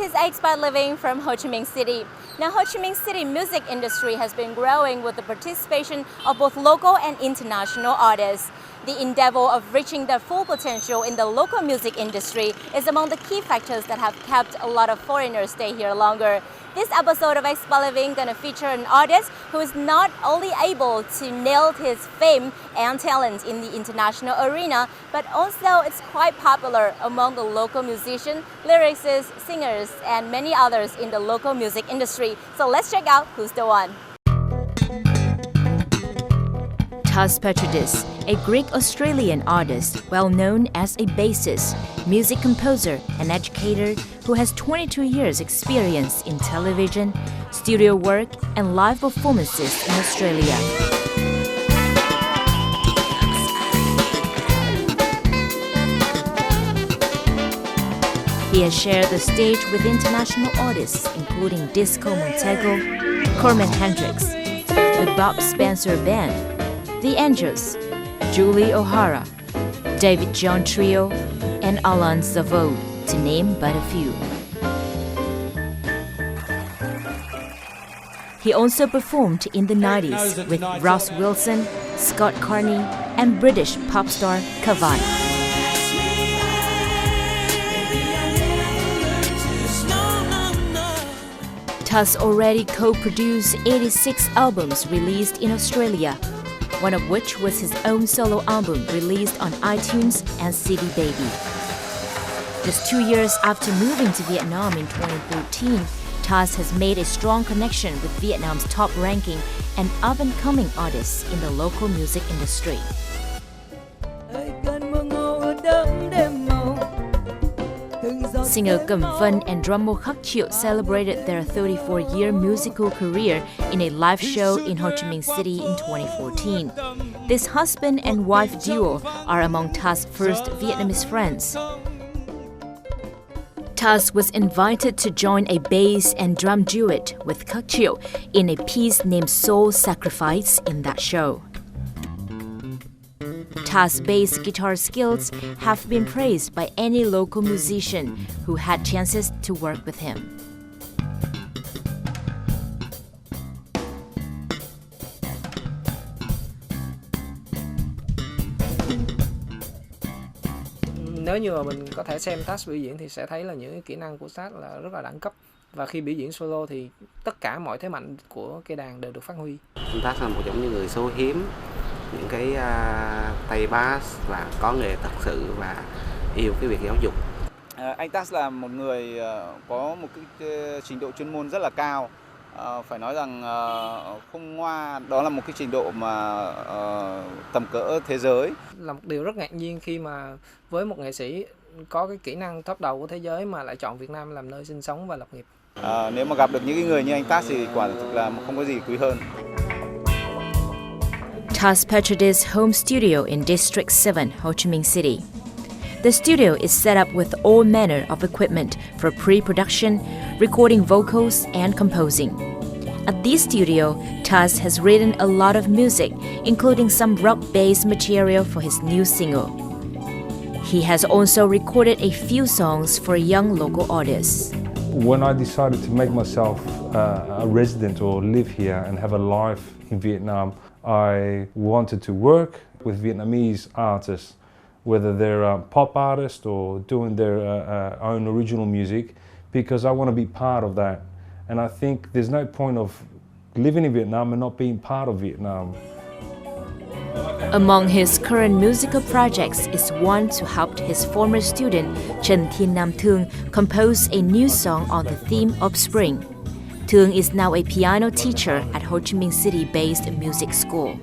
is Expat Living from Ho Chi Minh City. Now, Ho Chi Minh City music industry has been growing with the participation of both local and international artists. The endeavor of reaching their full potential in the local music industry is among the key factors that have kept a lot of foreigners stay here longer. This episode of Expat Living is going to feature an artist who is not only able to nail his fame and talent in the international arena, but also it's quite popular among the local musicians, lyricists, singers, and many others in the local music industry. So let's check out who's the one. Tass Petridis, a Greek-Australian artist well known as a bassist, music composer, and educator who has 22 years experience in television, studio work, and live performances in Australia. He has shared the stage with international artists including Disco Montego, Corman Hendricks, the Bob Spencer Band, The Angels, Julie O'Hara, David John Trio, and Alan Zavod, to name but a few. He also performed in the 90s with Ross Wilson, Scott Carney, and British pop star Kavan. Tass already co-produced 86 albums released in Australia, one of which was his own solo album released on iTunes and CD Baby. Just 2 years after moving to Vietnam in 2013, Tass has made a strong connection with Vietnam's top-ranking and up-and-coming artists in the local music industry. Singer Cẩm Vân and drummer Khắc Triệu celebrated their 34-year musical career in a live show in Ho Chi Minh City in 2014. This husband and wife duo are among Tass' first Vietnamese friends. Tass was invited to join a bass and drum duet with Khắc Triệu in a piece named Soul Sacrifice in that show. Tass' bass guitar skills have been praised by any local musician who had chances to work with him. Nếu như mà mình có thể xem Tass biểu diễn thì sẽ thấy là những cái kỹ năng của Tass là rất là đẳng cấp, và khi biểu diễn solo thì tất cả mọi thế mạnh của cây đàn đều được phát huy. Tass là một trong những người số hiếm những cái tay bass và có nghề thật sự và yêu cái việc giáo dục. Anh Tass là một người có một cái trình độ chuyên môn rất là cao. Phải nói rằng không ngoa, đó là một cái trình độ mà tầm cỡ thế giới. Là một điều rất ngạc nhiên khi mà với một nghệ sĩ có cái kỹ năng top đầu của thế giới mà lại chọn Việt Nam làm nơi sinh sống và lập nghiệp. Nếu mà gặp được những người như anh Tass thì quả thực là không có gì quý hơn. Tass Petridis' home studio in District 7, Ho Chi Minh City. The studio is set up with all manner of equipment for pre-production, recording vocals, and composing. At this studio, Tass has written a lot of music, including some rock-based material for his new single. He has also recorded a few songs for young local artists. When I decided to make myself a resident or live here and have a life in Vietnam, I wanted to work with Vietnamese artists, whether they're pop artists or doing their own original music, because I want to be part of that. And I think there's no point of living in Vietnam and not being part of Vietnam. Among his current musical projects is one to help his former student Trần Thiên Nam Thương compose a new song on the theme of spring. Thương is now a piano teacher at Ho Chi Minh City-based music school.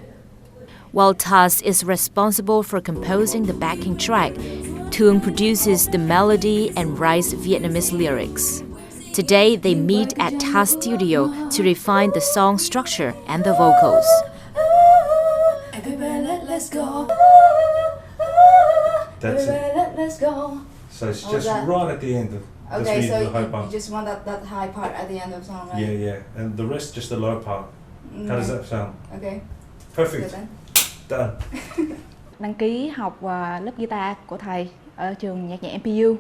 While Tass is responsible for composing the backing track, Thương produces the melody and writes Vietnamese lyrics. Today, they meet at Tass' studio to refine the song structure and the vocals. That's it. So it's just right at the end of Okay, so the high you part. just want that high part at the end of the song, right? Yeah, and the rest just the low part. How does that sound? Okay. Perfect. Good then. Done. đăng ký học lớp guitar của thầy ở trường nhạc nhẹ MPU.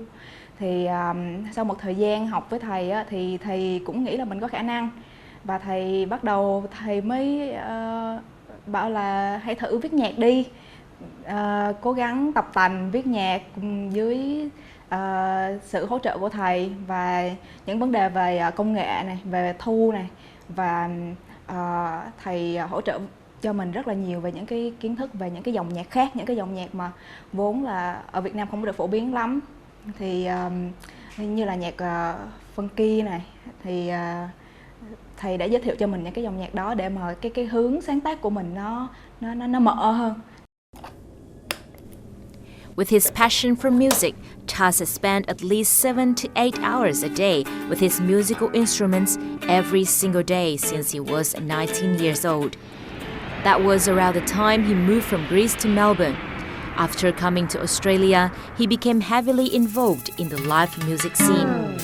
Thì sau một thời gian học với thầy thì thầy cũng nghĩ là mình có khả năng, và thầy mới bảo là hãy thử viết nhạc đi, cố gắng tập tành viết nhạc dưới sự hỗ trợ của thầy, và những vấn đề về công nghệ này, về thu này, và thầy hỗ trợ cho mình rất là nhiều về những cái kiến thức về những cái dòng nhạc khác, những cái dòng nhạc mà vốn là ở Việt Nam không được phổ biến lắm. Thì như là nhạc funky này, thì thầy đã giới thiệu cho mình những cái dòng nhạc đó để mà cái hướng sáng tác của mình nó mở hơn. With his passion for music, Tass has spent at least 7 to 8 hours a day with his musical instruments every single day since he was 19 years old. That was around the time he moved from Greece to Melbourne. After coming to Australia, he became heavily involved in the live music scene.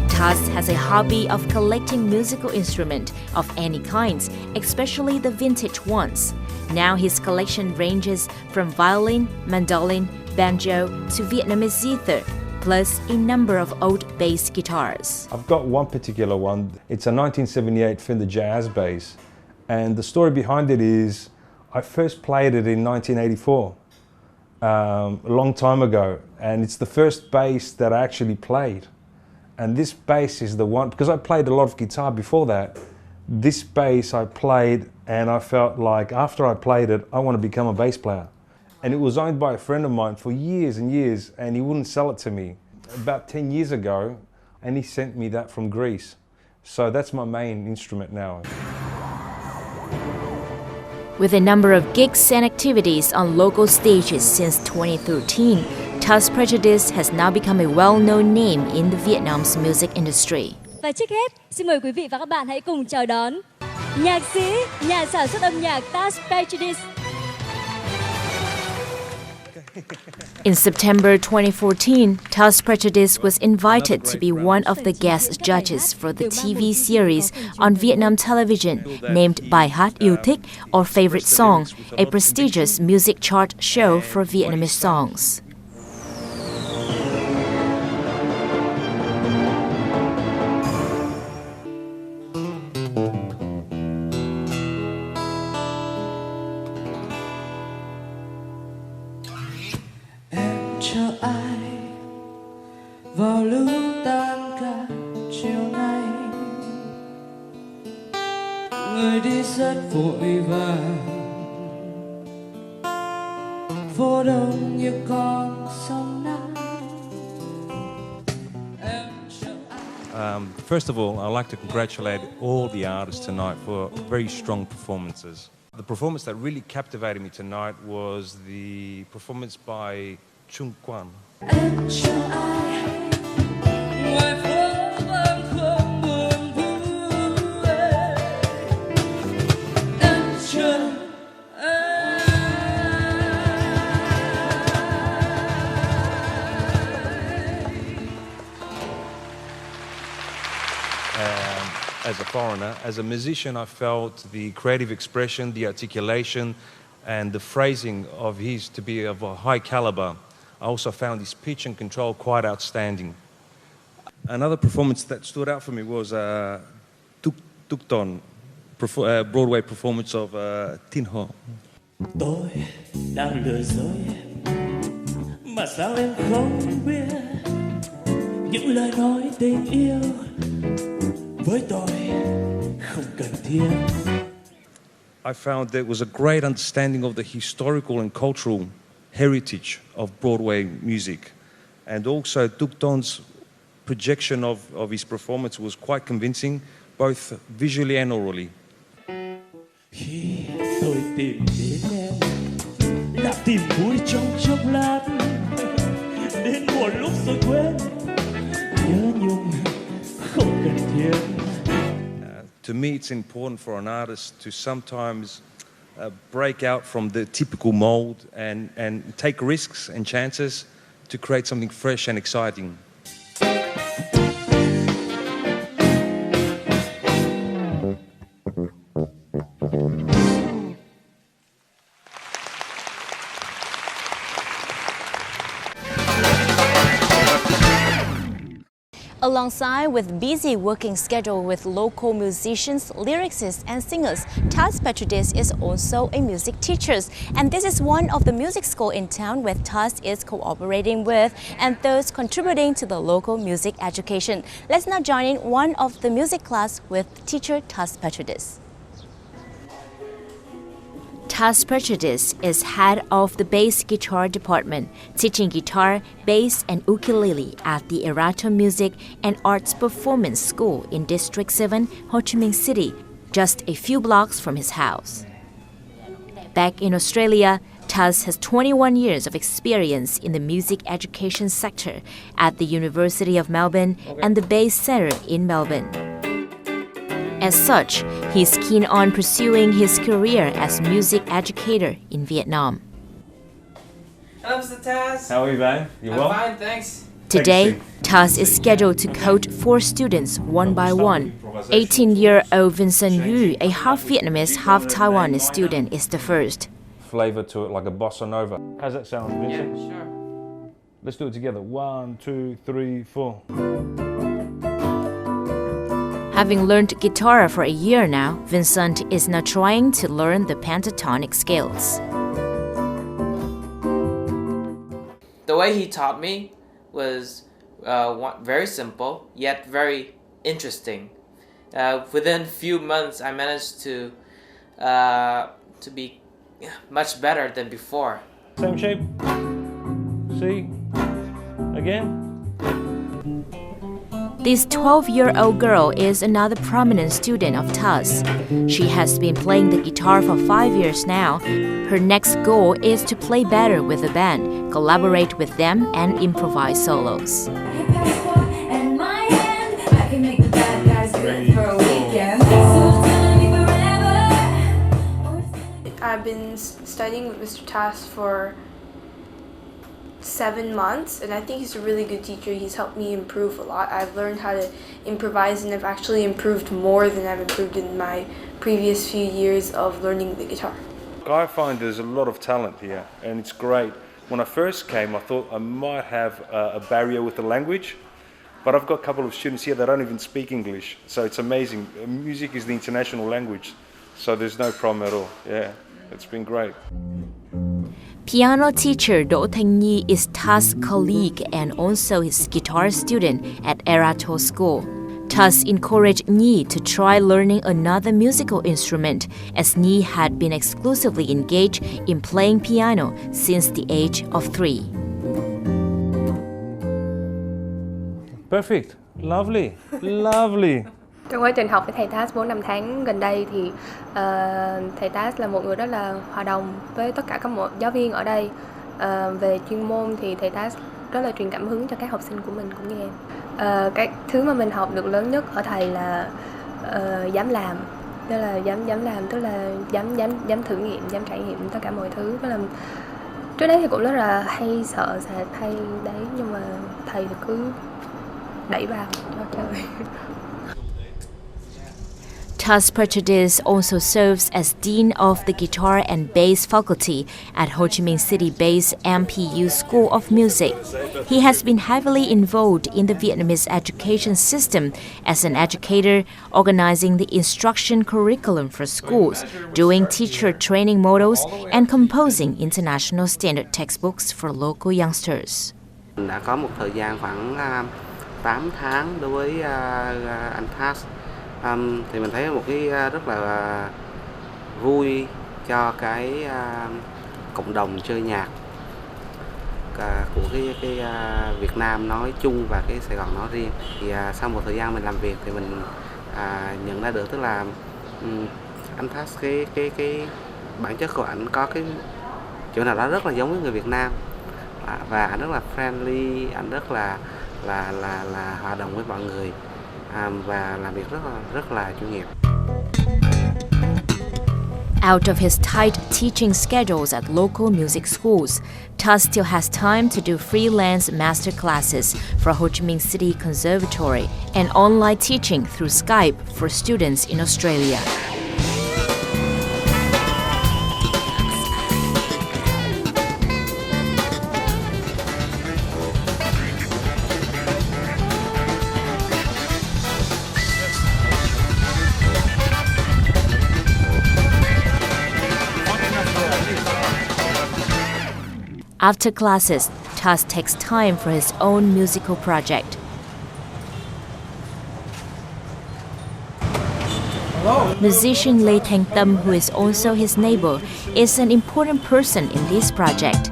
Tass has a hobby of collecting musical instruments of any kinds, especially the vintage ones. Now his collection ranges from violin, mandolin, banjo to Vietnamese zither, plus a number of old bass guitars. I've got one particular one. It's a 1978 Fender Jazz bass, and the story behind it is I first played it in 1984, a long time ago, and it's the first bass that I actually played. And this bass is the one, because I played a lot of guitar before that, this bass I played and I felt like after I played it, I want to become a bass player. And it was owned by a friend of mine for years and years, and he wouldn't sell it to me. About 10 years ago, and he sent me that from Greece. So that's my main instrument now. With a number of gigs and activities on local stages since 2013, Tass Petridis has now become a well-known name in the Vietnam's music industry. Và trước hết, xin mời quý vị và các bạn hãy cùng chào đón nhạc sĩ, nhà sản xuất âm nhạc Tass Petridis. In September 2014, Tass Petridis was invited to be one of the guest judges for the TV series on Vietnam television named Bài hát yêu thích or Favorite Song, a prestigious music chart show for Vietnamese songs. Cho ai vào lúc tan ca chiều nay, người đi rất vội vàng, phố đông như con sông nắng. First of all, I'd like to congratulate all the artists tonight for very strong performances. The performance that really captivated me tonight was the performance by Chung Quan. As a foreigner, as a musician, I felt the creative expression, the articulation, and the phrasing of his to be of a high caliber. I also found his pitch and control quite outstanding. Another performance that stood out for me was Tuk Ton, Broadway performance of Tin Ho. Tôi đang lừa dối em, mà sao em không biết những lời nói tình yêu với tôi không cần thiết. I found there was a great understanding of the historical and cultural heritage of Broadway music, and also Tuk Ton's projection of his performance was quite convincing, both visually and orally. Khi tôi tìm đến em là tìm vui trong chốc lát, đến một lúc rồi quên, nhớ nhung không cần thiết. To me, it's important for an artist to sometimes break out from the typical mold and take risks and chances to create something fresh and exciting. Alongside with busy working schedule with local musicians, lyricists and singers, Tass Petridis is also a music teacher. And this is one of the music schools in town where Tass is cooperating with and thus contributing to the local music education. Let's now join in one of the music class with teacher Tass Petridis. Tass Petridis is head of the bass guitar department, teaching guitar, bass and ukulele at the Erato Music and Arts Performance School in District 7, Ho Chi Minh City, just a few blocks from his house. Back in Australia, Tass has 21 years of experience in the music education sector at the University of Melbourne and the Bass Centre in Melbourne. As such, he's keen on pursuing his career as music educator in Vietnam. Hello, Mr. Tass. How are you, man? You well? I'm fine, thanks. Today, Tass is scheduled to coach 4 students one by one. 18-year-old Vincent Yu, a half Vietnamese, half Taiwanese student, is the first. Flavor to it like a bossa nova. How's that sound, Vincent? Yeah, sure. Let's do it together. 1, 2, 3, 4. Having learned guitar for a year now, Vincent is now trying to learn the pentatonic scales. The way he taught me was very simple, yet very interesting. Within a few months, I managed to be much better than before. Same shape. See? Again. This 12-year-old girl is another prominent student of Tass. She has been playing the guitar for 5 years now. Her next goal is to play better with the band, collaborate with them, and improvise solos. I've been studying with Mr. Tass for 7 months, and I think he's a really good teacher. He's helped me improve a lot. I've learned how to improvise, and I've actually improved more than I've improved in my previous few years of learning the guitar. I find there's a lot of talent here, and it's great. When I first came, I thought I might have a barrier with the language, but I've got a couple of students here that don't even speak English, so it's amazing. Music is the international language, so there's no problem at all. Yeah, it's been great. Piano teacher Đỗ Thanh Nhi is Tass' colleague and also his guitar student at Erato School. Tass encouraged Nhi to try learning another musical instrument, as Nhi had been exclusively engaged in playing piano since the age of 3. Perfect. Lovely. Lovely. Trong quá trình học với thầy Tass 4-5 tháng gần đây thì thầy Tass là một người rất là hòa đồng với tất cả các giáo viên ở đây. Về chuyên môn thì thầy Tass rất là truyền cảm hứng cho các học sinh của mình cũng như em. Cái thứ mà mình học được lớn nhất ở thầy là dám làm, tức là dám làm, tức là dám thử nghiệm, dám trải nghiệm tất cả mọi thứ. Tức là trước đấy thì cũng rất là hay sợ sệt hay đấy, nhưng mà thầy thì cứ đẩy vào cho chơi. Tass Petridis also serves as Dean of the Guitar and Bass Faculty at Ho Chi Minh City Bass MPU School of Music. He has been heavily involved in the Vietnamese education system as an educator, organizing the instruction curriculum for schools, doing teacher training models, and composing international standard textbooks for local youngsters. Mình đã có một thời gian khoảng 8 tháng đối với anh Tass. Thì mình thấy một cái rất là vui cho cái cộng đồng chơi nhạc của cái Việt Nam nói chung và cái Sài Gòn nói riêng. Thì sau một thời gian mình làm việc thì mình nhận ra được, tức là anh Tass cái bản chất của ảnh có cái chỗ nào đó rất là giống với người Việt Nam, và anh rất là friendly, anh rất là hòa đồng với mọi người. Và làm việc rất là chuyên nghiệp. Out of his tight teaching schedules at local music schools, Tass still has time to do freelance master classes for Ho Chi Minh City Conservatory and online teaching through Skype for students in Australia. After classes, Tass takes time for his own musical project. Musician Lê Thanh Tâm, who is also his neighbor, is an important person in this project.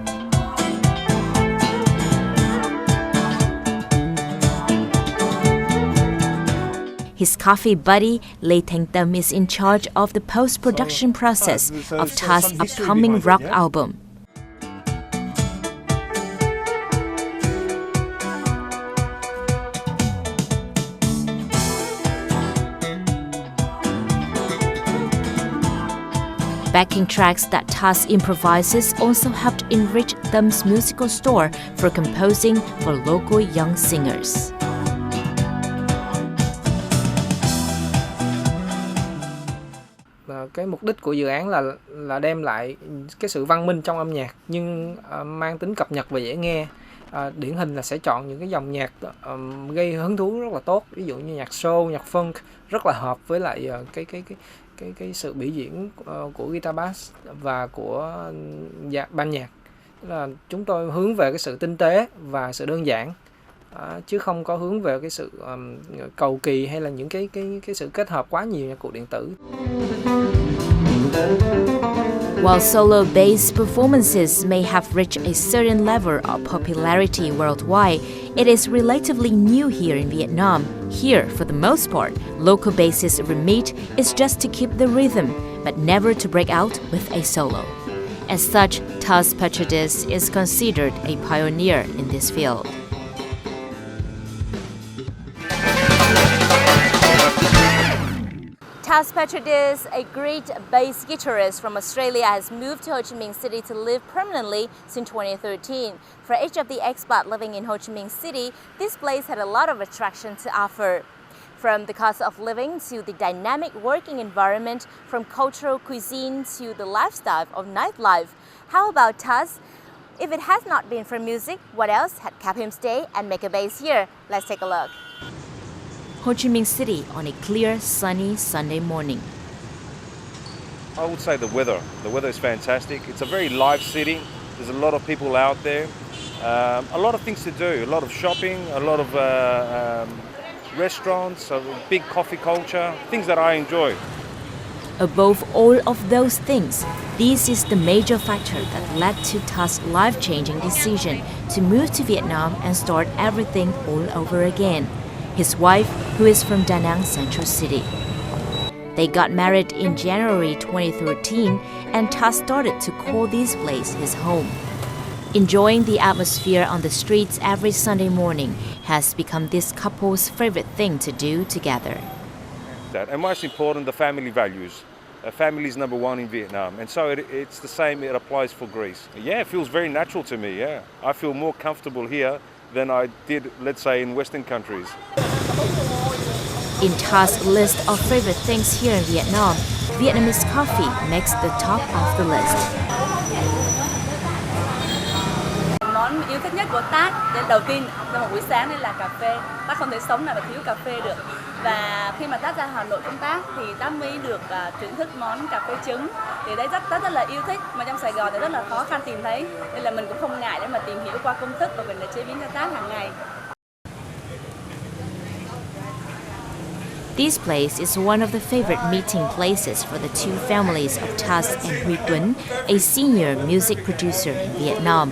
His coffee buddy, Lê Thanh Tâm, is in charge of the post-production process of Tass' upcoming rock album. Backing tracks that Tass improvises also helped enrich Tâm musical store for composing for local young singers. Cái mục đích của dự án là đem lại cái sự văn minh trong âm nhạc nhưng mang tính cập nhật và dễ nghe. Điển hình là sẽ chọn những cái dòng nhạc gây hứng thú rất là tốt, ví dụ như nhạc soul, nhạc funk rất là hợp với lại cái sự biểu diễn của guitar bass và của ban nhạc. Là chúng tôi hướng về cái sự tinh tế và sự đơn giản, chứ không có hướng về cái sự cầu kỳ hay là những cái sự kết hợp quá nhiều nhạc cụ điện tử. While solo bass performances may have reached a certain level of popularity worldwide, it is relatively new here in Vietnam. Here, for the most part, local bassist Remit is just to keep the rhythm, but never to break out with a solo. As such, Tass Petridis is considered a pioneer in this field. Tass Petridis, a great bass guitarist from Australia, has moved to Ho Chi Minh City to live permanently since 2013. For each of the expat living in Ho Chi Minh City, this place had a lot of attraction to offer. From the cost of living to the dynamic working environment, from cultural cuisine to the lifestyle of nightlife. How about Tass? If it has not been for music, what else had kept him stay and make a base here? Let's take a look. Ho Chi Minh City on a clear, sunny Sunday morning. I would say the weather. The weather is fantastic. It's a very live city. There's a lot of people out there. A lot of things to do. A lot of shopping. A lot of restaurants. A big coffee culture. Things that I enjoy. Above all of those things, this is the major factor that led to Tass' life-changing decision to move to Vietnam and start everything all over again. His wife, who is from Da Nang Central City. They got married in January 2013, and Tass started to call this place his home. Enjoying the atmosphere on the streets every Sunday morning has become this couple's favorite thing to do together. And most important, the family values. Family is number one in Vietnam, and so it's the same, it applies for Greece. Yeah, it feels very natural to me, yeah. I feel more comfortable here than I did, let's say, in Western countries. In Tass' list of favorite things here in Vietnam, Vietnamese coffee makes the top of the list. Món yêu thích nhất của Tass, đầu tiên trong một buổi sáng đây là cà phê. Tass không thể sống nào mà thiếu cà phê được. Và khi mà Tass ra Hà Nội công tác thì Tass mới được thưởng thức món cà phê trứng. Thì đấy Tass rất là yêu thích, mà trong Sài Gòn thì rất là khó khăn tìm thấy. Nên là mình cũng không ngại để mà tìm hiểu qua công thức và mình để chế biến cho Tass hàng ngày. This place is one of the favorite meeting places for the two families of Tass and Huy Tuấn, a senior music producer in Vietnam.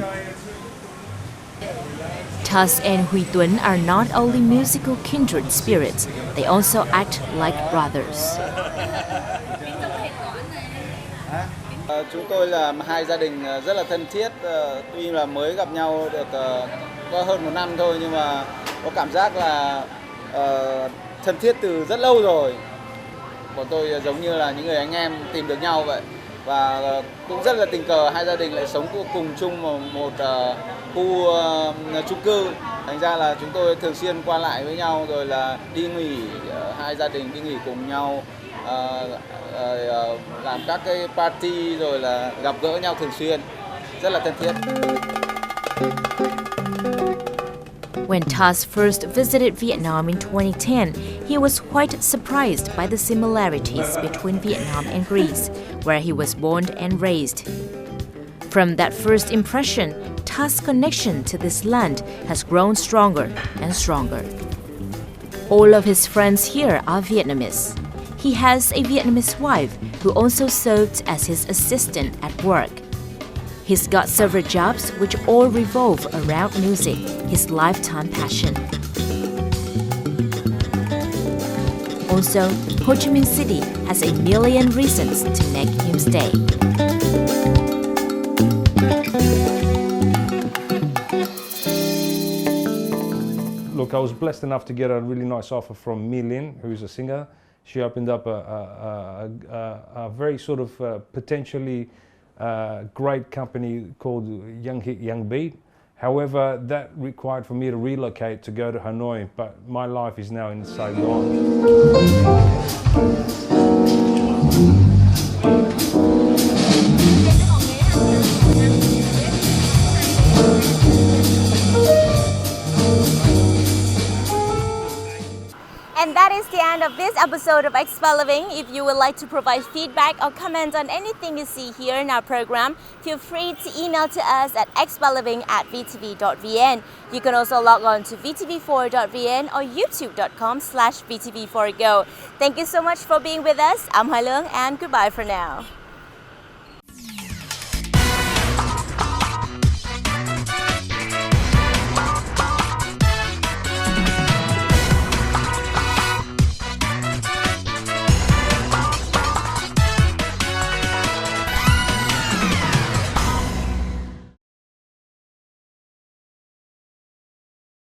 Tass and Huy Tuấn are not only musical kindred spirits, they also act like brothers. Chúng tôi là hai gia đình rất là thân thiết, tuy là mới gặp nhau được có hơn 1 năm thôi, nhưng mà có cảm giác là thân thiết từ rất lâu rồi. Bọn tôi giống như là những người anh em tìm được nhau vậy. Và cũng rất là tình cờ hai gia đình lại sống cùng chung một khu chung cư. Thành ra là chúng tôi thường xuyên qua lại với nhau, rồi là đi nghỉ, hai gia đình đi nghỉ cùng nhau, làm các cái party, rồi là gặp gỡ nhau thường xuyên, rất là thân thiết. When Tass first visited Vietnam in 2010, he was quite surprised by the similarities between Vietnam and Greece, where he was born and raised. From that first impression, Tass' connection to this land has grown stronger and stronger. All of his friends here are Vietnamese. He has a Vietnamese wife who also served as his assistant at work. He's got several jobs which all revolve around music, his lifetime passion. Also, Ho Chi Minh City has a million reasons to make him stay. Look, I was blessed enough to get a really nice offer from Mi Lin, who is a singer. She opened up a very sort of potentially great company called Young Hit Young Beat. However, that required for me to relocate to go to Hanoi, but my life is now in Saigon. And that is the end of this episode of Expat Living. If you would like to provide feedback or comment on anything you see here in our program, feel free to email to us at expatliving@vtv.vn. You can also log on to vtv4.vn or youtube.com/vtv4go. Thank you so much for being with us. I'm Hoài Lương and goodbye for now.